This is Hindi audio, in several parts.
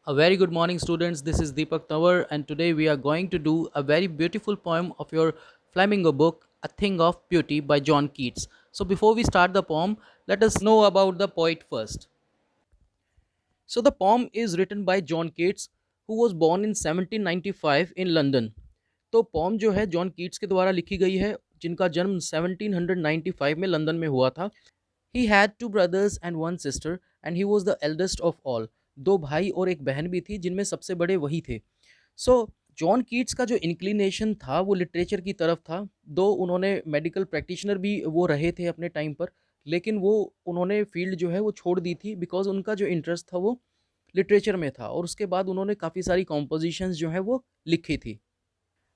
A very good morning, students. This is Deepak Tawar, and today we are going to do a very beautiful poem of your Flamingo book, A Thing of Beauty by John Keats. So, before we start the poem, let us know about the poet first. So, the poem is written by John Keats, who was born in 1795 in London. तो पोम जो है जॉन कीट्स के द्वारा लिखी गई है, जिनका जन्म 1795 में लंदन में हुआ था. He had two brothers and one sister, and he was the eldest of all. दो भाई और एक बहन भी थी, जिनमें सबसे बड़े वही थे. सो जॉन कीट्स का जो इंक्लिनेशन था वो लिटरेचर की तरफ था. दो उन्होंने मेडिकल प्रैक्टिशनर भी वो रहे थे अपने टाइम पर, लेकिन वो उन्होंने फील्ड जो है वो छोड़ दी थी बिकॉज उनका जो इंटरेस्ट था वो लिटरेचर में था. और उसके बाद उन्होंने काफ़ी सारी कॉम्पोजिशंस जो है वो लिखी थी.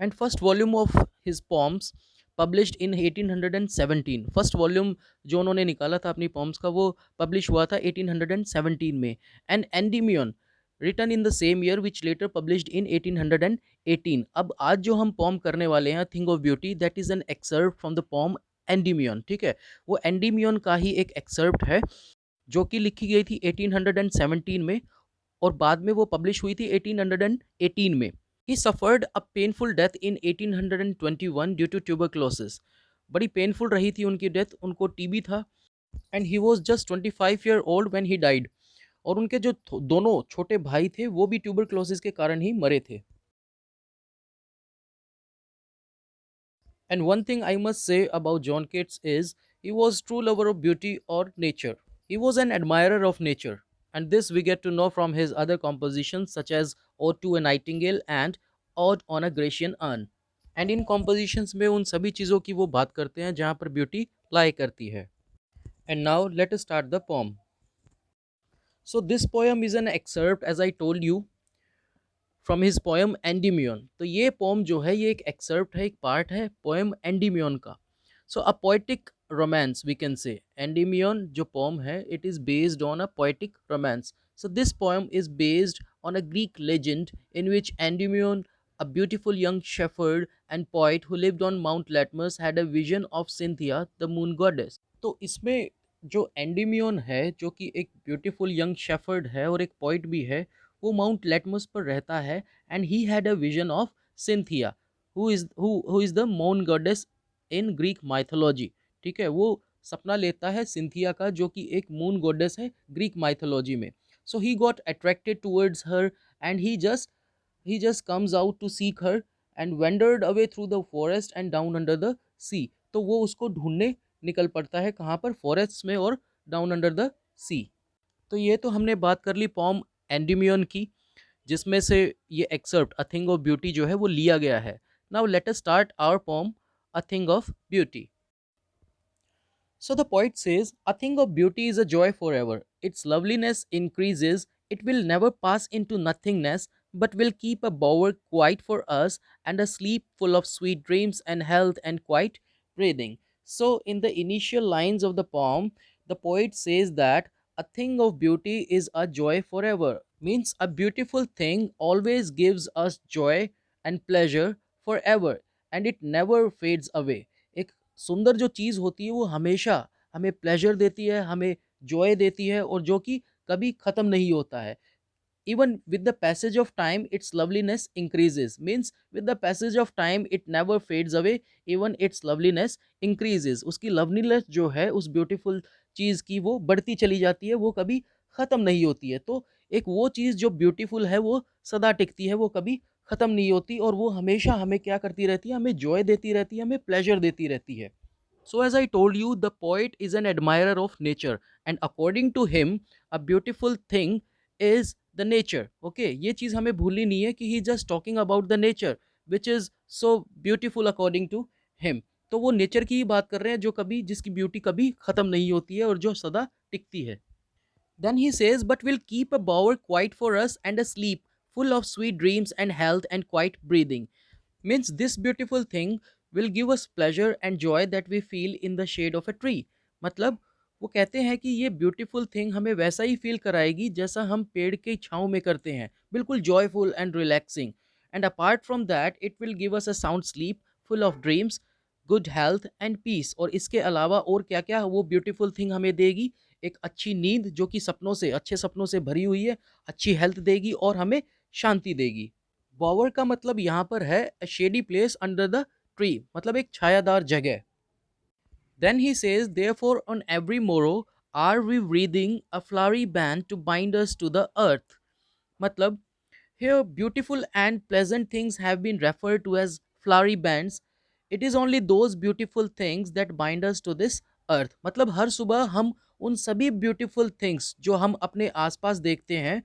And first volume of his poems published in 1817. First volume जो उन्होंने निकाला था अपनी पॉम्स का वो पब्लिश हुआ था 1817 में. And Endymion written in the same year which later published in 1818. अब आज जो हम पॉम करने वाले हैं thing of beauty, that is an excerpt from the poem Endymion. ठीक है, वो एंडीमियन का ही एक एक्सर्प्ट है जो कि लिखी गई थी 1817 में और बाद में वो पब्लिश हुई थी 1818 में. He suffered a painful death in 1821 due to tuberculosis. बड़ी पेनफुल रही थी उनकी डेथ, उनको टीबी था. And he was just 25 year old when he died. और उनके जो दोनों छोटे भाई थे वो भी ट्यूबरक्लोसिस के कारण ही मरे थे. And one thing I must say about John Keats is he was true lover of beauty और nature. He was an admirer of nature, and this we get to know from his other compositions such as Ode to a Nightingale and Ode on a Grecian Urn. And in compositions में उन सभी चीज़ों की वो बात करते हैं जहाँ पर ब्यूटी लाई करती है. And now let us start the poem. So this poem is an excerpt as I told you from his poem Endymion. तो ये पोम जो है ये एक एक्सर्प्ट है, एक पार्ट है पोएम एंडीमियन का. So a poetic romance we can say. Endymion जो पोम है it is based on a poetic romance. So this poem is based on a Greek legend in which Endymion, a beautiful young shepherd and poet who lived on Mount Latmus, had a vision of Cynthia, the moon goddess. तो इसमें जो एंडीमियन है जो कि एक ब्यूटीफुल यंग शेफर्ड है और एक पोइट भी है, वो माउंट लेटमस पर रहता है. And he had a vision of Cynthia who is the moon goddess in Greek mythology. ठीक है, वो सपना लेता है सिंथिया का जो कि एक मून गॉडेस है ग्रीक माइथोलॉजी में. So he got attracted towards her and he just comes out to seek her and wandered away through the forest and down under the sea. तो वो उसको ढूंढने निकल पड़ता है कहाँ पर, फॉरेस्ट में और डाउन अंडर द सी. तो ये तो हमने बात कर ली पॉम एंडीमियन की, जिसमें से ये excerpt a thing of beauty जो है वो लिया गया है. Now let us start our poem a thing of beauty. So the poet says, a thing of beauty is a joy forever. Its loveliness increases, it will never pass into nothingness, but will keep a bower quiet for us and a sleep full of sweet dreams and health and quiet breathing. So, in the initial lines of the poem, the poet says that a thing of beauty is a joy forever. Means a beautiful thing always gives us joy and pleasure forever and it never fades away. एक सुंदर जो चीज़ होती है वो हमेशा हमें प्लेजर देती है, हमें जॉय देती है और जो कि कभी ख़त्म नहीं होता है. Even with the passage of time it's loveliness increases. Means with the passage of time it never fades away, even it's loveliness increases. उसकी लवलीनेस जो है उस ब्यूटीफुल चीज़ की वो बढ़ती चली जाती है, वो कभी ख़त्म नहीं होती है. तो एक वो चीज़ जो ब्यूटीफुल है वो सदा टिकती है, वो कभी ख़त्म नहीं होती और वो हमेशा हमें क्या करती रहती है, हमें जॉय देती रहती है, हमें प्लेजर देती रहती है. So, as I told you, the poet is an admirer of nature, and according to him, a beautiful thing is the nature. Okay, ये चीज़ हमें भूलनी नहीं है कि he just talking about the nature, which is so beautiful according to him. तो वो नेचर की ही बात कर रहे हैं जो कभी जिसकी ब्यूटी कभी ख़त्म नहीं होती है और जो सदा टिकती है. Then he says, but will keep a bower quiet for us and a sleep full of sweet dreams and health and quiet breathing. Means this beautiful thing will give us pleasure and joy that we feel in the shade of a tree. मतलब वो कहते हैं कि ये ब्यूटीफुल थिंग हमें वैसा ही फील कराएगी जैसा हम पेड़ के छाँव में करते हैं, बिल्कुल joyful and relaxing. And apart from that it will give us a sound sleep full of dreams, good health and peace. और इसके अलावा और क्या क्या वो ब्यूटीफुल थिंग हमें देगी, एक अच्छी नींद जो कि सपनों से, अच्छे सपनों से भरी हुई है, अच्छी हेल्थ देगी और हमें शांति देगी। बॉवर का मतलब यहाँ पर है a shady place under the tree, मतलब एक छायादार जगह। Then he says therefore on every morrow are we breathing a flowery band to bind us to the earth। मतलब here, beautiful and pleasant things have been referred to as flowery bands. It is only those beautiful things that bind us to this earth। मतलब हर सुबह हम उन सभी ब्यूटीफुल थिंग्स जो हम अपने आसपास देखते हैं,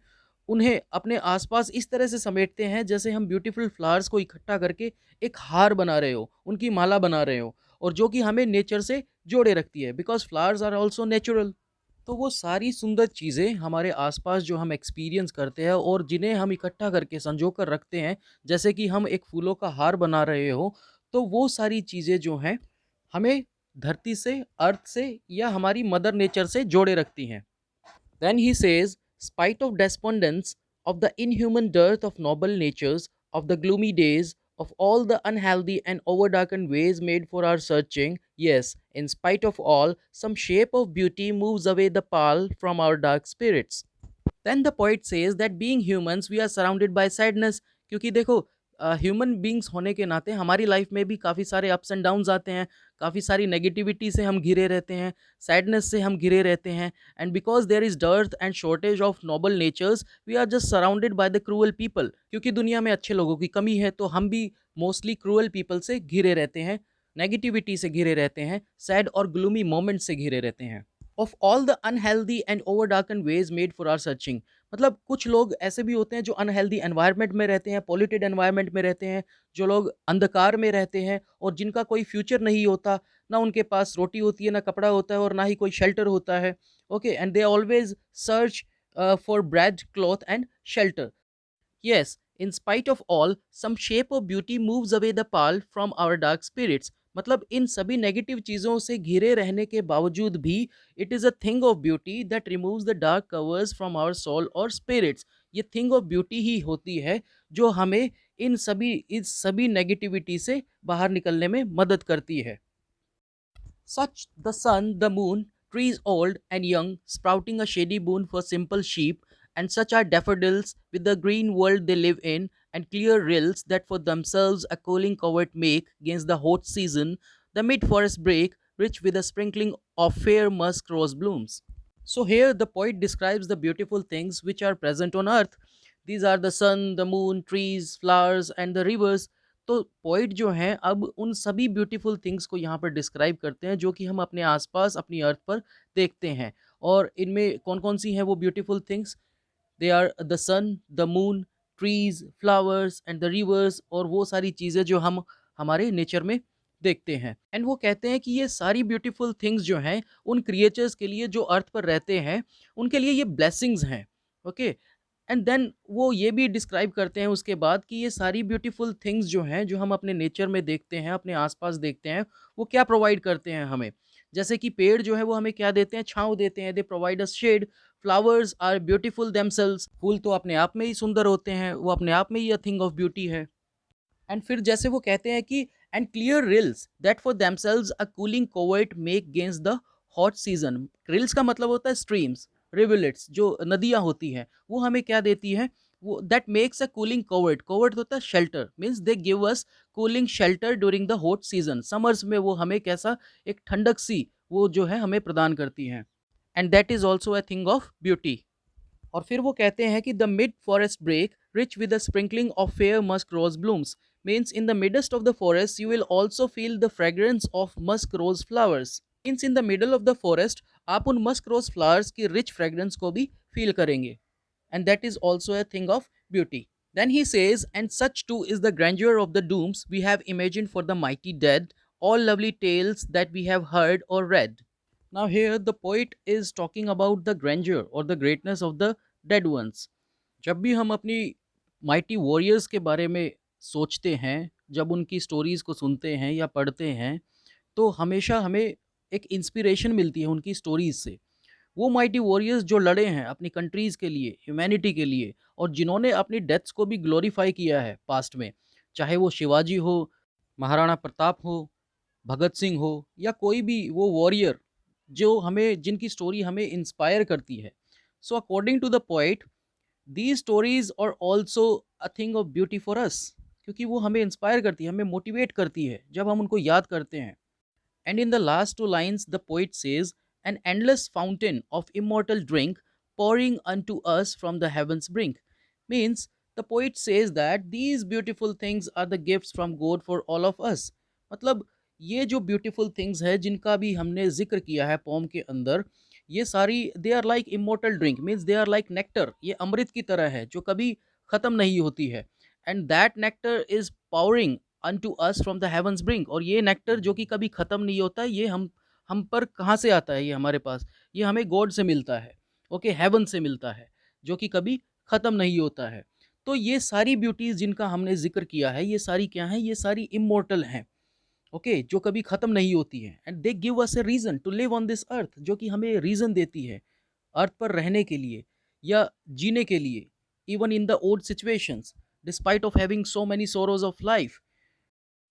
उन्हें अपने आसपास इस तरह से समेटते हैं जैसे हम ब्यूटीफुल फ्लावर्स को इकट्ठा करके एक हार बना रहे हो, उनकी माला बना रहे हो, और जो कि हमें नेचर से जोड़े रखती है, because flowers are also natural. तो वो सारी सुंदर चीज़ें हमारे आसपास जो हम एक्सपीरियंस करते हैं और जिन्हें हम इकट्ठा करके संजो कर रखते हैं, जैसे कि हम एक फूलों का हार बना रहे हो, तो वो सारी चीज़ें जो हैं हमें धरती से, अर्थ से या हमारी मदर नेचर से जोड़े रखती हैं। Then he says, spite of despondence, of the inhuman dearth of noble natures, of the gloomy days, of all the unhealthy and overdarkened ways made for our searching, yes, in spite of all, some shape of beauty moves away the pall from our dark spirits। Then the poet says that being humans we are surrounded by sadness. क्योंकि देखो, ह्यूमन बींग्स होने के नाते हमारी लाइफ में भी काफ़ी सारे अप्स एंड डाउन्स आते हैं, काफ़ी सारी नेगेटिविटी से हम घिरे रहते हैं, सैडनेस से हम घिरे रहते हैं, and because there is dearth and shortage of noble natures we are just surrounded by the cruel people. क्योंकि दुनिया में अच्छे लोगों की कमी है, तो हम भी मोस्टली क्रूअल पीपल से घिरे रहते हैं, नेगेटिविटी से घिरे रहते हैं, सैड और ग्लूमी मोमेंट से घिरे रहते हैं। Of all the unhealthy and over darkened ways made for our searching. मतलब कुछ लोग ऐसे भी होते हैं जो अनहेल्दी एनवायरनमेंट में रहते हैं, पॉल्यूटेड एनवायरनमेंट में रहते हैं, जो लोग अंधकार में रहते हैं और जिनका कोई फ्यूचर नहीं होता, ना उनके पास रोटी होती है, ना कपड़ा होता है और ना ही कोई शेल्टर होता है। Okay, and they always search for bread, cloth and shelter. Yes, in spite of all, some shape of beauty moves away the pall from our dark spirits। मतलब इन सभी नेगेटिव चीज़ों से घिरे रहने के बावजूद भी it is a thing of beauty that removes the dark covers from our soul और स्पिरिट्स। ये थिंग ऑफ ब्यूटी ही होती है जो हमें इस सभी नेगेटिविटी से बाहर निकलने में मदद करती है। Such the sun, the moon, trees old and young, sprouting a shady boon for simple sheep, and such are daffodils with the green world they live in, and clear rills that for themselves a cooling covert make against the hot season, the mid forest brake, rich with a sprinkling of fair musk rose blooms। So here the poet describes the beautiful things which are present on earth। These are the sun, the moon, trees, flowers and the rivers। तो पोइट जो हैं अब उन सभी ब्यूटीफुल थिंग्स को यहाँ पर डिस्क्राइब करते हैं जो कि हम अपने आसपास अपनी अर्थ पर देखते हैं। और इनमें कौन-कौन सी हैं वो beautiful things? They are the sun, the moon, trees, flowers and the rivers, और वो सारी चीज़ें जो हम हमारे नेचर में देखते हैं। एंड वो कहते हैं कि ये सारी ब्यूटीफुल थिंग्स जो हैं उन क्रिएचर्स के लिए जो अर्थ पर रहते हैं, उनके लिए ये ब्लेसिंग्स हैं। ओके, एंड देन वो ये भी डिस्क्राइब करते हैं उसके बाद कि ये सारी ब्यूटीफुल थिंग्स जो हैं, जो हम अपने नेचर में देखते हैं, अपने आसपास देखते हैं, वो क्या प्रोवाइड करते हैं हमें। जैसे कि पेड़ जो है वो हमें क्या देते हैं? छाँव देते हैं, they provide us shade. Flowers are beautiful themselves, फूल तो अपने आप में ही सुंदर होते हैं, वो अपने आप में ही अ थिंग ऑफ ब्यूटी है। एंड फिर जैसे वो कहते हैं कि and clear reels that for themselves a cooling covert make against the hot season. Reels का मतलब होता है स्ट्रीम्स, रिवुलेट्स, जो नदियाँ होती हैं, वो हमें क्या देती हैं? वो that makes a cooling covert. Covert होता है shelter, means they give us cooling shelter during the hot season. Summers में वो हमें कैसा एक ठंडक सी वो जो है हमें प्रदान करती हैं। And that is also a thing of beauty. और फिर वो कहते हैं कि the mid forest brake rich with a sprinkling of fair musk rose blooms, means in the midst of the forest you will also feel the fragrance of musk rose flowers. Means in the middle of the forest आप उन मस्क रोज फ्लावर्स की रिच फ्रेग्रेंस को भी फील करेंगे। And that is also a thing of beauty. Then he says, and such too is the grandeur of the dooms we have imagined for the mighty dead, all lovely tales that we have heard or read। Now, here the poet is talking about the grandeur or the greatness of the dead ones। जब भी हम अपनी माइटी वॉरियर्स के बारे में सोचते हैं, जब उनकी स्टोरीज़ को सुनते हैं या पढ़ते हैं, तो हमेशा हमें एक इंस्पिरेशन मिलती है उनकी स्टोरीज़ से। वो माइटी वॉरियर्स जो लड़े हैं अपनी कंट्रीज़ के लिए, ह्यूमैनिटी के लिए, और जिन्होंने अपनी डेथ्स को भी ग्लोरीफाई किया है पास्ट में। चाहे वो शिवाजी हो, महाराणा प्रताप हो, भगत सिंह हो, या कोई भी वो वॉरियर जो हमें जिनकी स्टोरी हमें इंस्पायर करती है। So according to the poet, these stories are also a thing of beauty for us, क्योंकि वो हमें इंस्पायर करती है, हमें मोटिवेट करती है जब हम उनको याद करते हैं। And in the last two lines, the poet says, "An endless fountain of immortal drink pouring unto us from the heaven's brink." Means, the poet says that these beautiful things are the gifts from God for all of us. मतलब ये जो ब्यूटीफुल थिंग्स है जिनका भी हमने जिक्र किया है पोम के अंदर, ये सारी they are like immortal drink, means they are like nectar, ये अमृत की तरह है जो कभी खत्म नहीं होती है। And that nectar is pouring unto us from the heavens brink, और ये नेक्टर जो कि कभी ख़त्म नहीं होता, ये हम पर कहाँ से आता है, ये हमारे पास, ये हमें गॉड से मिलता है, ओके, हेवन से मिलता है, जो कि कभी ख़त्म नहीं होता है। तो ये सारी ब्यूटीज़ जिनका हमने ज़िक्र किया है, ये सारी क्या हैं, ये सारी इमॉर्टल हैं, ओके, जो कभी ख़त्म नहीं होती हैं। And they give us a reason to live on this earth, जो कि हमें रीज़न देती है अर्थ पर रहने के लिए या जीने के लिए, even in the old situations, despite of having so many sorrows of life.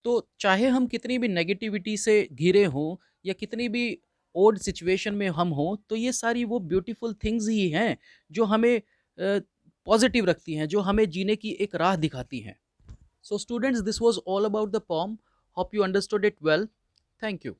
तो चाहे हम कितनी भी नेगेटिविटी से घिरे हों या कितनी भी ओल्ड सिचुएशन में हम हों, तो ये सारी वो ब्यूटीफुल थिंग्स ही हैं जो हमें पॉजिटिव रखती हैं, जो हमें जीने की एक राह दिखाती हैं। So students, this was all about the pome. Hope you understood it well. Thank you.